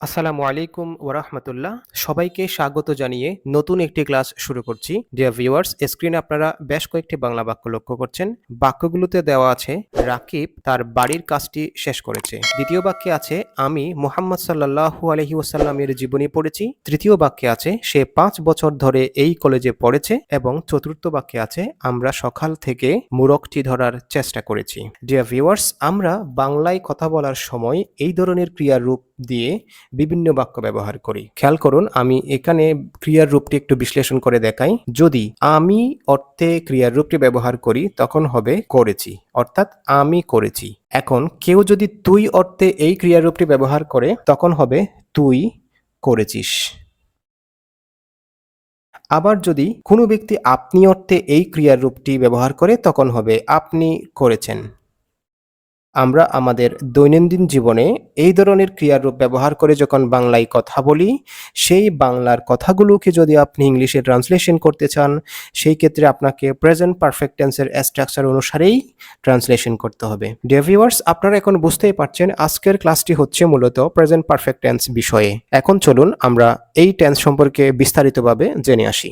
আসসালামু আলাইকুম ওরহমতুল্লাহ। সবাইকে স্বাগত জানিয়ে নতুন একটি ক্লাস শুরু করছি। ডিয়ার ভিউয়ার্স, স্ক্রিনে আপনারা বেশ কয়েকটি বাংলা বাক্য লক্ষ্য করছেন। বাক্যগুলোতে দেওয়া আছে রাকিব তার বাড়ির কাজটি শেষ করেছে। দ্বিতীয় বাক্যে আছে আমি মুহাম্মদ সাল্লাল্লাহু আলাইহি ওয়াসাল্লামের জীবনী পড়েছি। তৃতীয় বাক্যে আছে সে ৫ বছর ধরে এই কলেজে পড়েছে এবং চতুর্থ বাক্যে আছে আমরা সকাল থেকে মুরগটি ধরার চেষ্টা করেছি। ডিয়ার ভিউয়ার্স, আমরা বাংলায় কথা বলার সময় এই ধরনের ক্রিয়ার রূপ দিয়ে বিভিন্ন বাক্য ব্যবহার করি। খেয়াল করুন, আমি এখানে ক্রিয়ার রূপটি একটু বিশ্লেষণ করে দেখাই। যদি আমি অর্থে ক্রিয়ার রূপটি ব্যবহার করি তখন হবে করেছি, অর্থাৎ আমি করেছি। এখন কেউ যদি তুই অর্থে এই ক্রিয়ার রূপটি ব্যবহার করে তখন হবে তুই করেছিস। আবার যদি কোনো ব্যক্তি আপনি অর্থে এই ক্রিয়ার রূপটি ব্যবহার করে তখন হবে আপনি করেছেন। আমরা আমাদের দৈনন্দিন জীবনে এই ধরনের ক্রিয়ার রূপ ব্যবহার করে যখন বাংলায় কথা বলি, সেই বাংলার কথাগুলোকে যদি আপনি ইংলিশে ট্রান্সলেশন করতে চান, সেই ক্ষেত্রে আপনাকে প্রেজেন্ট পারফেক্ট টেন্সের স্ট্রাকচার অনুসারেই ট্রান্সলেশন করতে হবে। ডিয়ার ভিউয়ার্স, আপনারা এখন বুঝতেই পারছেন আজকের ক্লাসটি হচ্ছে মূলত প্রেজেন্ট পারফেক্ট টেন্স বিষয়ে। এখন চলুন আমরা এই টেন্স সম্পর্কে বিস্তারিতভাবে জেনে আসি।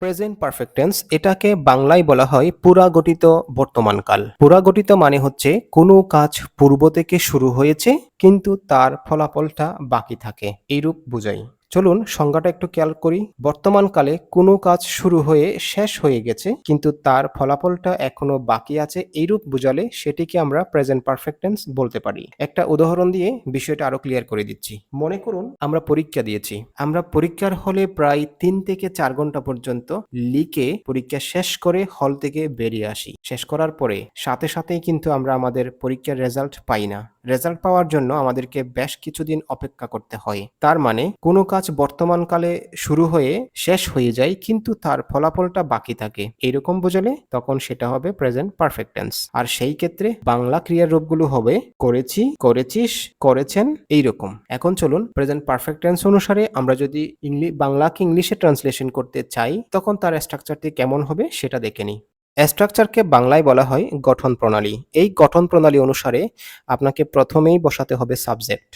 প্রেজেন্ট পারফেক্ট টেন্স এটাকে বাংলায় বলা হয় পুরাগঠিত বর্তমানকাল। পুরাগঠিত মানে হচ্ছে কোনো কাজ পূর্ব থেকে শুরু হয়েছে কিন্তু তার ফলাফলটা বাকি থাকে, এইরূপ বোঝায়। চলুন সংজ্ঞাটা একটু খেয়াল করি। বর্তমানকালে কোনো কাজ শুরু হয়ে শেষ হয়ে গেছে কিন্তু তার ফলাফলটা এখনো বাকি আছে, এইরূপ বোঝালে সেটিকে আমরা প্রেজেন্ট পারফেক্ট টেন্স বলতে পারি। একটা উদাহরণ দিয়ে বিষয়টা আরো ক্লিয়ার করে দিচ্ছি। মনে করুন আমরা পরীক্ষা দিয়েছি। আমরা পরীক্ষার হলে প্রায় ৩ থেকে ৪ ঘন্টা পর্যন্ত লিখে পরীক্ষা শেষ করে হল থেকে বেরিয়ে আসি। শেষ করার পরে সাথে সাথেই কিন্তু আমরা আমাদের পরীক্ষার রেজাল্ট পাই না। রেজাল্ট পাওয়ার জন্য আমাদেরকে বেশ কিছুদিন অপেক্ষা করতে হয়। তার মানে কোনো কাজ বর্তমানকালে শুরু হয়ে শেষ হয়ে যায় কিন্তু তার ফলাফলটা বাকি থাকে, এইরকম বোঝালে তখন সেটা হবে প্রেজেন্ট পারফেক্ট টেন্স। আর সেই ক্ষেত্রে বাংলা ক্রিয়ার রূপগুলো হবে করেছি, করেছিস, করেছেন, এইরকম। এখন চলুন প্রেজেন্ট পারফেক্ট টেন্স অনুসারে আমরা যদি বাংলাকে ইংলিশে ট্রান্সলেশন করতে চাই তখন তার স্ট্রাকচারটি কেমন হবে সেটা দেখে নিই। স্ট্রাকচারকে বাংলায় বলা হয় গঠন প্রণালী। এই গঠন প্রণালী অনুসারে আপনাকে প্রথমেই বসাতে হবে সাবজেক্ট।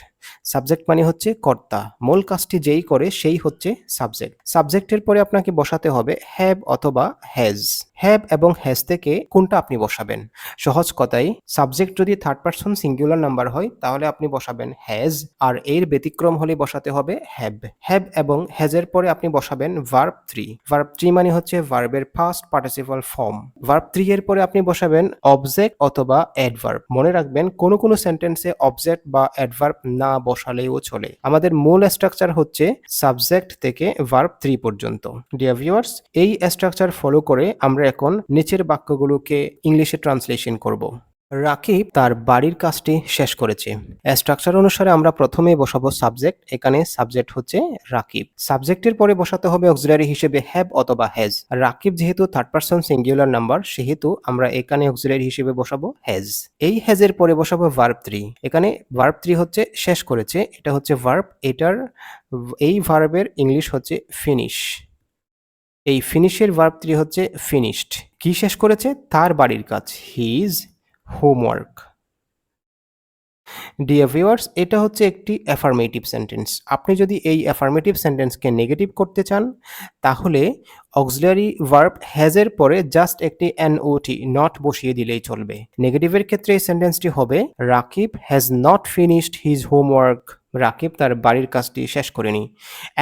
সাবজেক্ট মানে হচ্ছে কর্তা, মূল কাজটি যেই করে সেই হচ্ছে সাবজেক্ট। সাবজেক্টের পরে আপনাকে বসাতে হবে হ্যাভ অথবা হ্যাজ। হ্যাভ এবং হ্যাজ থেকে কোনটা আপনি বসাবেন? সহজ কথাই, সাবজেক্ট যদি থার্ড পারসন সিঙ্গুলার নাম্বার হয় তাহলে আপনি বসাবেন হ্যাজ, আর এর ব্যতিক্রম হলে বসাতে হবে হ্যাভ। হ্যাভ এবং হ্যাজের পরে আপনি বসাবেন ভার্ব 3। ভার্ব 3 মানে হচ্ছে ভার্বের ফার্স্ট পার্টিসিপাল ফর্ম। ভার্ব 3 এর পরে আপনি বসাবেন অবজেক্ট অথবা অ্যাডভার্ব। মনে রাখবেন কোনো কোনো সেন্টেন্সে অবজেক্ট বা অ্যাডভার্ব না বসালেও চলে। আমাদের মূল স্ট্রাকচার হচ্ছে সাবজেক্ট থেকে ভার্ব 3 পর্যন্ত। ডিয়ার ভিউয়ার্স, এই স্ট্রাকচার ফলো করে আমরা এখন নিচের বাক্যগুলোকে ইংলিশে ট্রান্সলেশন করব। রাকিব তার বাড়ির কাজটি শেষ করেছে। স্ট্রাকচার অনুসারে আমরা প্রথমে বসাবো সাবজেক্ট। এখানে সাবজেক্ট হচ্ছে রাকিব। সাবজেক্টের পরে বসাতে হবে অক্সিলারি হিসেবে হ্যাভ অথবা হ্যাজ। রাকিব যেহেতু থার্ড পারসন সিঙ্গুলার নাম্বার সেহেতু আমরা এখানে অক্সিলারি হিসেবে বসাবো হ্যাজ। এই হ্যাজের পরে বসাবো ভার্ব 3। এখানে ভার্ব 3 হচ্ছে শেষ করেছে, এটা হচ্ছে ভার্ব। এই ভার্বের ইংলিশ হচ্ছে ফিনিশ। এই ফিনিশের ভার্ব 3 হচ্ছে ফিনিশড। কি শেষ করেছে? তার বাড়ির কাজ, হিজ হোমওয়ার্ক। ডিয়ার ভিউয়ার্স, এটা হচ্ছে একটি অ্যাফার্মেটিভ সেন্টেন্স। আপনি যদি এই অ্যাফার্মেটিভ সেন্টেন্সকে নেগেটিভ করতে চান তাহলে অক্সিলারি ভার্ব হ্যাজ এর পরে জাস্ট একটি এনওটি নট বসিয়ে দিলেই চলবে। নেগেটিভের ক্ষেত্রে এই সেন্টেন্সটি হবে Rakib has not finished his homework. Rakib তার বাড়ির কাজটি শেষ করেনি।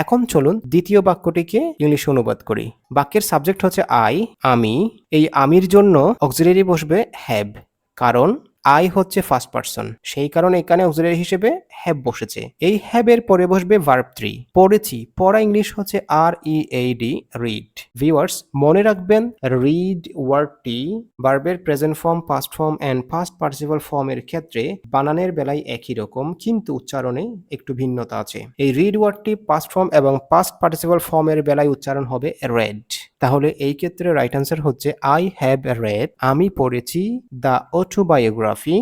এখন চলুন দ্বিতীয় বাক্যটিকে ইংলিশে অনুবাদ করি। বাক্যের সাবজেক্ট হচ্ছে আই, আমি। এই আমির জন্য অক্সিলারি বসবে হ্যাভ, কারণ আই হচ্ছে ফার্স্ট পারসন, সেই কারণে এখানে অক্সিলারি হিসেবে হ্যাভ বসেছে। এই হ্যাভ এর পরে বসবে ভার্ব 3। পড়েছি, পড়া ইংলিশ হচ্ছে READ, রিড। ভিউয়ার্স, মনে রাখবেন রিড ওয়ার্ডটি ভার্বের present form, past form and past participle ফর্মের ক্ষেত্রে বানানের বেলায় একই রকম কিন্তু উচ্চারণে একটু ভিন্নতা আছে। এই রিড ওয়ার্ডটি পাস্ট ফর্ম এবং পাস্ট পার্টিসিপল ফর্মের বেলায় উচ্চারণ হবে রেড। তাহলে এই ক্ষেত্রে রাইট অ্যান্সার হচ্ছে আই হ্যাভ রেড, আমি পড়েছি দ্য অটোবায়োগ্রাফি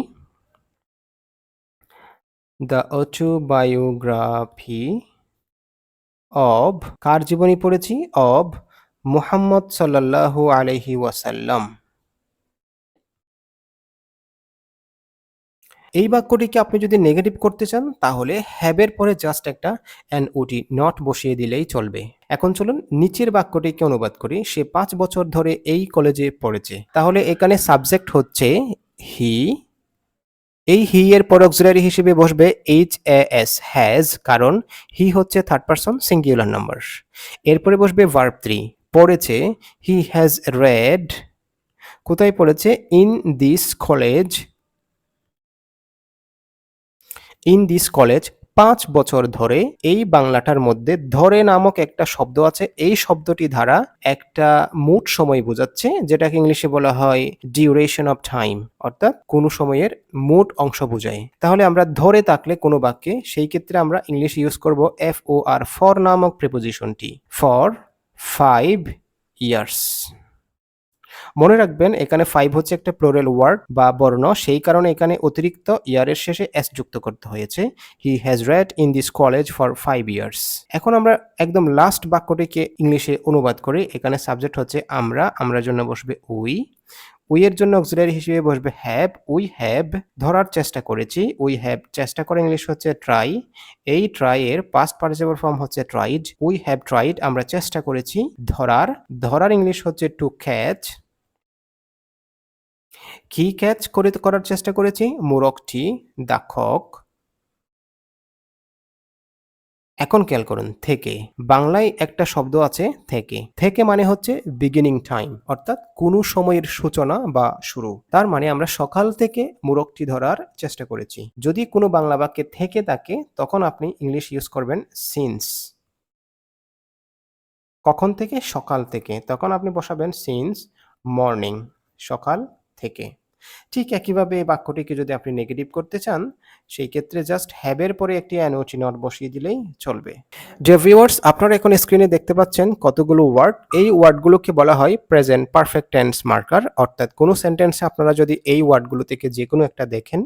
অব, কার জীবনী পড়েছি? অব মুহাম্মদ সাল্লাল্লাহু আলাইহি ওয়াসাল্লাম। এই বাক্যটিকে আপনি যদি নেগেটিভ করতে চান তাহলে হ্যাভ এর পরে জাস্ট একটা এনওটি নট বসিয়ে দিলেই চলবে। এখন চলুন নিচের বাক্যটিকে অনুবাদ করি। সে ৫ বছর ধরে এই কলেজে পড়েছে। তাহলে এখানে সাবজেক্ট হচ্ছে হি। এই হি এর পর অক্সিলারি হিসেবে বসবে HAS হ্যাজ, কারণ হি হচ্ছে থার্ড পারসন সিঙ্গুলার নাম্বার। এরপরে বসবে ভার্ব ৩ পড়েছে, হি হ্যাজ রেড। কোথায় পড়েছে? In this college. In this college ৫ বছর ধরে। এই বাংলাটার মধ্যে ধরে নামক একটা শব্দ আছে। এই শব্দটি দ্বারা একটা মোট সময় বোঝাচ্ছে, যেটাকে ইংলিশে বলা হয় ডিউরেশন অফ টাইম, অর্থাৎ কোনো সময়ের মোট অংশ বোঝায়। তাহলে আমরা ধরে থাকলে কোনো বাক্যে, সেই ক্ষেত্রে আমরা ইংলিশ ইউজ করব FOR ফর নামক প্রিপোজিশনটি, ফর 5 ইয়ার্স। মনে রাখবেন এখানে 5 হচ্ছে একটা প্লুরাল ওয়ার্ড বা বর্ণ, সেই কারণে এখানে অতিরিক্ত ইয়ারের শেষে এস যুক্ত করতে হয়েছে। He has red in this college for 5 years. এখন আমরা একদম লাস্ট বাক্যটিকে ইংলিশে অনুবাদ করি। এখানে সাবজেক্ট হচ্ছে আমরা, আমরার জন্য বসবে উই। উই এর জন্য অক্সিলারি হিসেবে বসবে হ্যাভ। উই হ্যাভ ধরার চেষ্টা করেছি। উই হ্যাভ চেষ্টা করে ইংলিশ হচ্ছে ট্রাই। এই ট্রাই এর পাস্ট পার্টিসিপল ফর্ম হচ্ছে ট্রাইড। উই হ্যাভ ট্রাইড আমরা চেষ্টা করেছি ধরার। ধরার ইংলিশ হচ্ছে টু ক্যাচ। কি ক্যাচ করার চেষ্টা করেছি? মোরগটি, দ্য কক। এখন খেয়াল করুন থেকে। বাংলায় একটা শব্দ আছে থেকে। থেকে মানে হচ্ছে বিগিনিং টাইম, অর্থাৎ কোনো সময়ের সূচনা বা শুরু। তার মানে আমরা সকাল থেকে মোরগটি ধরার চেষ্টা করেছি। যদি কোনো বাংলা বাক্যে থেকে থাকে তখন আপনি ইংলিশ ইউজ করবেন সিন্স। কখন থেকে? সকাল থেকে। তখন আপনি বসাবেন সিন্স মর্নিং, সকাল থেকে। ঠিক একইভাবে এই বাক্যটিকে যদি আপনি নেগেটিভ করতে চান, সেই ক্ষেত্রে জাস্ট হ্যাভ এর পরে একটি এনওটি নট বসিয়ে দিলেই চলবে। ডিয়ার ভিউয়ার্স, আপনারা এখন স্ক্রিনে দেখতে পাচ্ছেন কতগুলো ওয়ার্ড। এই ওয়ার্ডগুলোকে বলা হয় প্রেজেন্ট পারফেক্ট টেন্স মার্কার, অর্থাৎ কোনো সেন্টেন্সে আপনারা যদি এই ওয়ার্ডগুলো থেকে যে কোনো একটা দেখেন,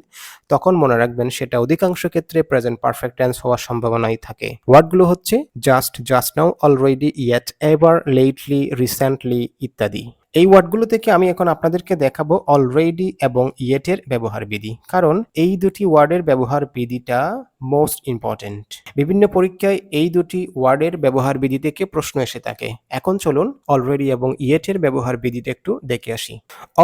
তখন মনে রাখবেন সেটা অধিকাংশ ক্ষেত্রে প্রেজেন্ট পারফেক্ট টেন্স হওয়ার সম্ভাবনাই থাকে। ওয়ার্ডগুলো হচ্ছে just, just now, already, yet, ever, lately, recently ইত্যাদি। এই ওয়ার্ডগুলো থেকে আমি এখন আপনাদেরকে দেখাবো অলরেডি এবং ইয়েটের ব্যবহার বিধি, কারণ এই দুটি ওয়ার্ডের ব্যবহার বিধিটা মোস্ট ইম্পর্টেন্ট। বিভিন্ন পরীক্ষায় এই দুটি ওয়ার্ডের ব্যবহার বিধি থেকে প্রশ্ন এসে থাকে। এখন চলুন অলরেডি এবং ইয়েটের ব্যবহার বিধিটা একটু দেখে আসি।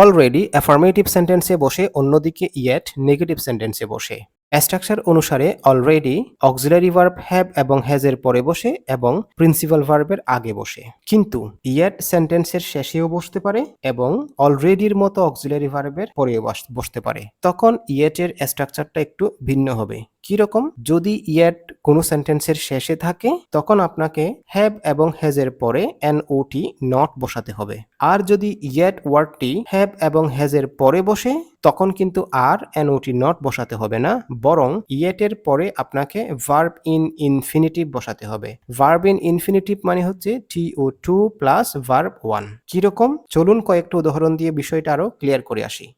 অলরেডি অ্যাফার্মেটিভ সেন্টেন্সে বসে, অন্যদিকে ইয়েট নেগেটিভ সেন্টেন্সে বসে। স্ট্রাকচার অনুসারে অলরেডি অক্সিলারি ভার্ব হ্যাভ এবং হ্যাজ এর পরে বসে এবং প্রিন্সিপাল ভার্বের আগে বসে, কিন্তু ইয়েট সেন্টেন্সের শেষেও বসতে পারে এবং অলরেডির মতো অক্সিলারি ভার্বের পরেও বসতে পারে। তখন ইয়েটের স্ট্রাকচারটা একটু ভিন্ন হবে। কিরকম? যদি ইয়েট কোনো সেন্টেন্সের শেষে থাকে তখন আপনাকে হ্যাভ এবং হ্যাজ এর পরে এনওটি নট বসাতে হবে। আর যদি ইয়েট ওয়ার্ডটি হ্যাভ এবং হ্যাজ এর পরে বসে তখন কিন্তু আর এনওটি নট বসাতে হবে না, বরং ইয়েটের পরে আপনাকে ভার্ব ইন ইনফিনিটিভ বসাতে হবে। ভার্ব ইন ইনফিনিটিভ মানে হচ্ছে TO2 প্লাস ভার্ব 1। কিরকম? চলুন কয়েকটা উদাহরণ দিয়ে বিষয়টা আরো ক্লিয়ার করে আসি।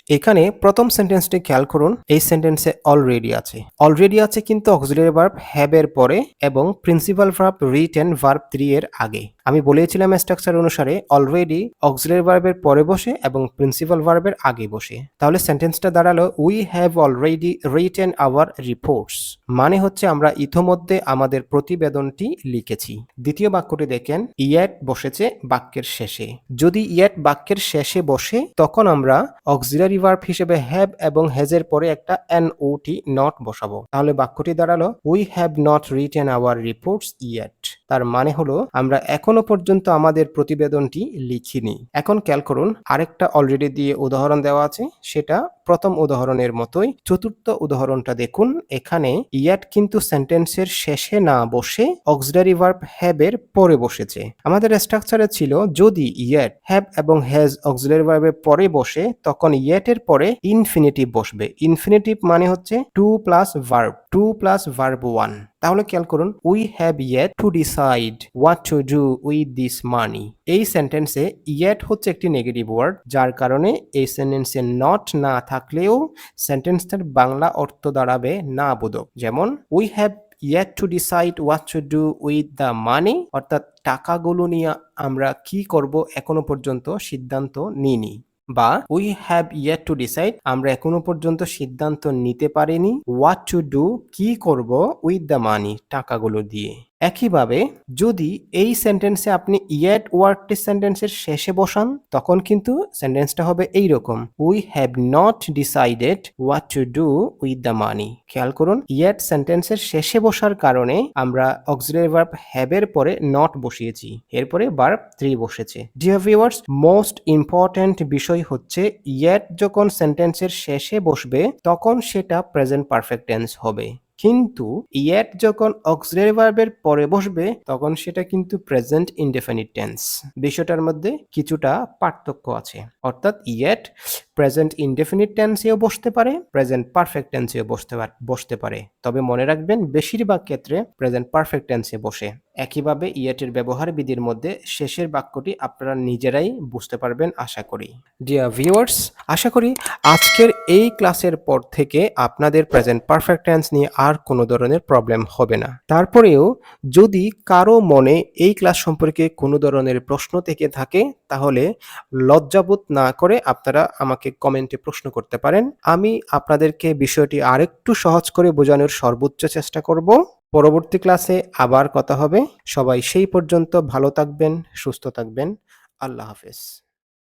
এখানে প্রথম সেন্টেন্সটি খেয়াল করুন। এই সেন্টেন্সে অলরেডি আছে। অলরেডি আছে কিন্তু অক্সিলারি ভার্ব হ্যাভ এর পরে এবং প্রিন্সিপাল ভার্ব রিটেন ভার্ব 3 এর আগে। আমি বলেছিলাম স্ট্রাকচার অনুসারে অলরেডি অক্সিলারি ভার্বের পরে বসে এবং প্রিন্সিপাল ভার্বের আগে বসে। তাহলে সেন্টেন্সটা দাঁড়ালো we have already written our reports, মানে হচ্ছে আমরা ইতোমধ্যে আমাদের প্রতিবেদনটি লিখেছি। দ্বিতীয় বাক্যটি দেখেন, ইয়েট বসেছে বাক্যের শেষে। যদি ইয়েট বাক্যের শেষে বসে তখন আমরা অক্সিলারি ভার্ব হিসেবে হ্যাভ এবং হ্যাজ এর পরে একটা এনওটি নট বসাবো। তাহলে বাক্যটি দাঁড়ালো we have not written our reports yet. তার মানে হলো আমরা এখনো পর্যন্ত আমাদের প্রতিবেদনটি লিখিনি। এখন খেয়াল করুন আরেকটা অলরেডি দিয়ে উদাহরণ দেওয়া আছে, সেটা প্রথম উদাহরণের মতোই। চতুর্থ উদাহরণটা দেখুন। এখানে ইয়েট কিন্তু সেন্টেন্সের শেষে না বসে অক্সিলারি ভার্ব হ্যাভ এর পরে বসেছে। আমাদের স্ট্রাকচারে ছিল যদি ইয়েট হ্যাভ এবং হ্যাজ অক্সিলারি ভার্বের পরে বসে তখন ইয়েট এর পরে ইনফিনিটিভ বসবে। ইনফিনিটিভ মানে হচ্ছে 2 প্লাস ভার্ব 2 প্লাস ভার্ব 1। তাহলে খেয়াল করুন we have yet to decide what to do with this মানি। এই সেন্টেন্সে ইয়েট হচ্ছে একটি নেগেটিভ ওয়ার্ড, যার কারণে এই সেন্টেন্সে নট না থাকলেও সেন্টেন্সটার বাংলা অর্থ দাঁড়াবে না বোধক। যেমন we have yet to decide what to do with the money, অর্থাৎ টাকাগুলো নিয়ে আমরা কি করব এখনো পর্যন্ত সিদ্ধান্ত নিইনি। বা we have yet to decide, আমরা এখনো পর্যন্ত সিদ্ধান্ত নিতে পারিনি what to do, কি করব with the money, টাকাগুলো দিয়ে। একইভাবে যদি এই সেন্টেন্সে আপনি yet ওয়ার্ডটি সেন্টেন্সের শেষে বসান তখন কিন্তু সেন্টেন্সটা হবে এইরকম, we have not decided what to do with the money। খেয়াল করুন, yet সেন্টেন্সের শেষে বসার কারণে আমরা অক্সিলারি ভার্ব have এর পরে not বসিয়েছি, এরপরে ভার্ব 3 বসেছে। ডিয়ার ভিউয়ার্স, মোস্ট ইম্পর্ট্যান্ট বিষয় হচ্ছে yet যখন সেন্টেন্সের শেষে বসবে তখন সেটা প্রেজেন্ট পারফেক্ট টেন্স হবে, কিন্তু yet যখন অক্সিলারি ভার্বের পরে বসবে তখন সেটা কিন্তু প্রেজেন্ট ইনডেফিনিট টেন্স। বিষয়টার মধ্যে কিছুটা পার্থক্য আছে, অর্থাৎ yet প্রেজেন্ট ইনডেফিনিট টেন্সেও বসতে পারে, প্রেজেন্ট পারফেক্ট টেন্সেও বসতে পারে, তবে মনে রাখবেন বেশিরভাগ ক্ষেত্রে প্রেজেন্ট পারফেক্ট টেন্সে বসে। একইভাবে yet এর ব্যবহার বিধির মধ্যে শেষের বাক্যটি আপনারা নিজেরাই বুঝতে পারবেন আশা করি। ডিয়ার ভিউয়ার্স, আশা করি আজকের এই ক্লাসের পর থেকে আপনাদের প্রেজেন্ট পারফেক্ট টেন্স নিয়ে আর কোনো ধরনের প্রবলেম হবে না। তারপরেও যদি কারো মনে এই ক্লাস সম্পর্কে কোনো ধরনের প্রশ্ন থেকে থাকে তাহলে লজ্জাবোধ না করে আপনারা আমাকে কমেন্টে প্রশ্ন করতে পারেন। আমি আপনাদেরকে বিষয়টি আরেকটু সহজ করে বোঝানোর সর্বোচ্চ চেষ্টা করব। পরবর্তী ক্লাসে আবার কথা হবে। সবাই সেই পর্যন্ত ভালো থাকবেন, সুস্থ থাকবেন। আল্লাহ হাফেজ।